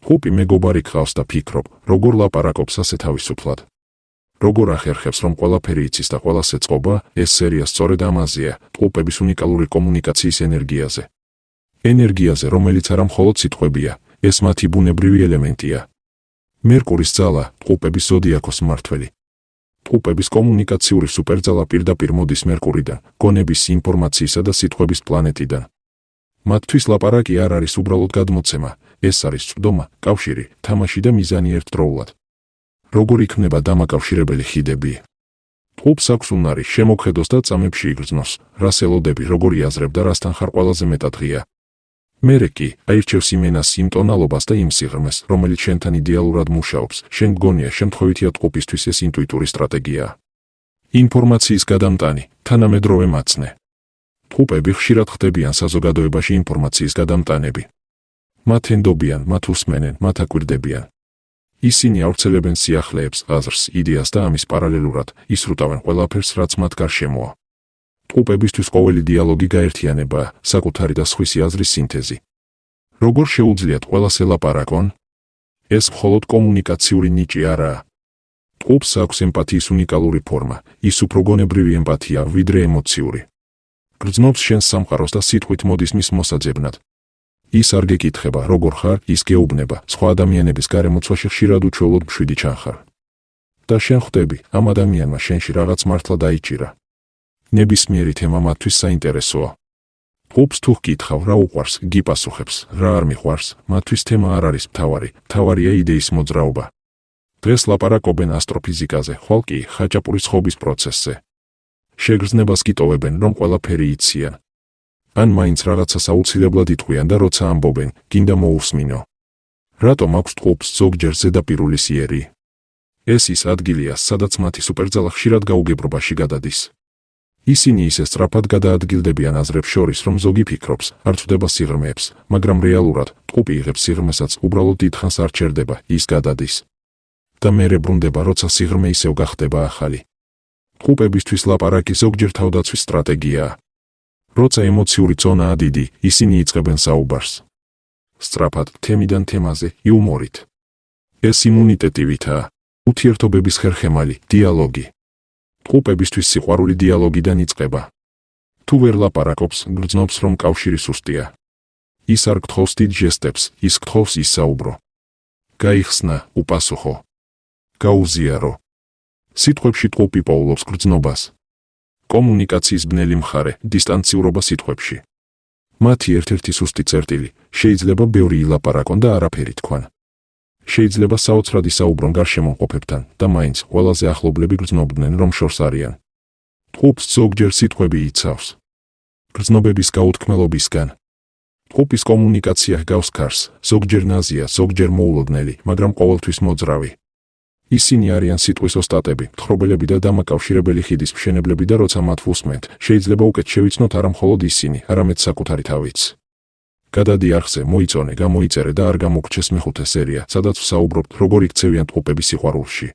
ხუპი მეგობარი გყავს და ფიქრობ, როგორ ლაპარაკობს ასე თავისუფლად. როგორ ახერხებს, რომ ყველაფერი იცის და ყველას ეწყობა, ეს სერია სწორედ ამაზეა, ხუპების უნიკალური კომუნიკაციის ენერგიაზე. ენერგიაზე, რომელიც არა მხოლოდ სიტყვებია, ეს მათი ბუნებრივი ელემენტია. მერკურის ძალა, ხუპების ზოდიაქოს მმართველი. ხუპების კომუნიკაციური სუპერძალა პირდაპირ მოდის მერკურიდან, გონების, ინფორმაციისა და სიტყვების პლანეტიდან. მათთვის ლაპარაკი არ არის უბრალოდ გადმოცემა, ეს არის წვდომა, კავშირი, თამაში და მიზანი ერთდროულად. როგორ იქმნება დამაკავშირებელი ხიდები? ხუპს აქვს უნარი შემოქმედოს და წამებში იგრძნოს, რას ელოდები, როგორ იაზრებ და რასთან ხარ ყველაზე მეტად ღია. მერე კი აირჩევს იმენას, იმ ტონალობას და იმ სიღრმეს, რომელიც შენთან იდეალურად მუშაობს, შენ გგონია შემთხვევითია ხუპისთვის ეს ინტუიტური სტრატეგიაა. ინფორმაციის გადამტანი, თანამედროვე მაცნე. ხუპები ხშირად ხდებიან საზოგადოებაში ინფორმაციის გადამტანები. მათ ენდობიან, მათ უსმენენ, მათ აკვირდებიან. ისინი ავრცელებენ სიახლეებს, აზრს, იდეას და ამის პარალელურად ისრუტავენ ყველაფერს, რაც მათ გარშემოა. ხუპებისთვის ყოველი დიალოგი გაერთიანებაა, საკუთარი და სხვისი აზრის სინთეზი. როგორ შეუძლიათ ყველას ელაპარაკონ? ეს მხოლოდ კომუნიკაციური ნიჭი არაა. ხუპს აქვს ემპათიის უნიკალური ფორმა, ის უფრო გონებრივი ემპათია, ვიდრე ემოციური. გრძნობს შენს სამყაროს და სიტყვით მოდის მის მოსაძებნად. ის არ გეკითხება, როგორ ხარ, ის გეუბნება, სხვა ადამიანების გარემოცვაში ხშირად უჩვეულოდ მშვიდი ჩანხარ. და შენ ხვდები, ამ ადამიანმა შენში რაღაც მართლა დაიჭირა. ნებისმიერი თემა მათთვის საინტერესოა. ხუპს თუ გკითხავ, რა უყვარს, გიპასუხებს, რა არ მიყვარს, მათთვის თემა არ არის მთავარი, მთავარია იდეის მოძრაობა. დღეს ლაპარაკობენ ასტროფიზიკაზე, ხვალ კი ხაჭაპურის ხობის პროცესზე. შეგრძნებას გიტოვებენ, რომ ყველაფერი იციან. ან მაინც რაღაცას აუცილებლად იტყვიან და როცა ამბობენ, გინდა მოусმინო. რატომ აქვს ხუპს ზოგჯერ ზედაპირული სიერი? ეს ის ადგილია, სადაც მათი სუპერძალა ხშირად გაუგებრობაში გადადის. ისინი ისე სწრაფად გადაადგილდებიან აზრებს შორის, რომ ზოგი ფიქრობს, არ წვდება სიღრმეებს, მაგრამ რეალურად, ხუპი იღებს სიღრმესაც, უბრალოდ დიდხანს არ ჩერდება, ის გადადის. და მერე ბრუნდება, როცა სიღრმე ისევ გახდება ახალი. ხუპებისთვის ლაპარაკი ზოგჯერ თავდაცვის სტრატეგიაა. როცა ემოციური ზონაა დიდი, ისინი იწყებენ საუბარს. სწრაფად, თემიდან თემაზე, იუმორით. ეს იმუნიტეტივითაა, ურთიერთობების ხერხემალი, დიალოგი. ხუპებისთვის სიყვარული დიალოგიდან იწყება. თუ ვერ ლაპარაკობს, გრძნობს, რომ კავშირი სუსტია. ის არ გთხოვს დიდ ჟესტებს, ის გთხოვს ისაუბრო. გაიხსნა, უპასუხო. გაუზიარო. სიტყვებში ხუპი პოულობს გრძნობას. კომუნიკაციის ბნელი მხარე, დისტანციურობა სიტყვებში. მათი ერთ-ერთი სუსტი წერტილი, შეიძლება ბევრი ილაპარაკონ და არაფერი თქვან. შეიძლება საოცრად ისაუბრონ გარშემოყოფებთან და მაინც ყველაზე ახლობლები გრძნობდნენ, რომ შორს არიან. ხუპს ზოგჯერ სიტყვები იცავს. გრძნობების გაუთქმელობისგან. ხუპის კომუნიკაცია ჰგავს ქარს, ზოგჯერ ნაზია, ზოგჯერ მოულოდნელი, მაგრამ ყოველთვის მოძრავი. ისინი არიან სიტყვის ოსტატები, მთხრობელები და დამაკავშირებელი ხიდის მშენებლები და როცა მათ ვუსმენთ, შეიძლება უკეთ შევიცნოთ არა მხოლოდ ისინი, არამედ საკუთარი თავიც. გადადი არხზე, მოიწონე, გამოიწერე და არ გამოგრჩეს მეხუთე სერია, სადაც ვსაუბრობთ, როგორ იქცევიან ხუპები სიყვარულში.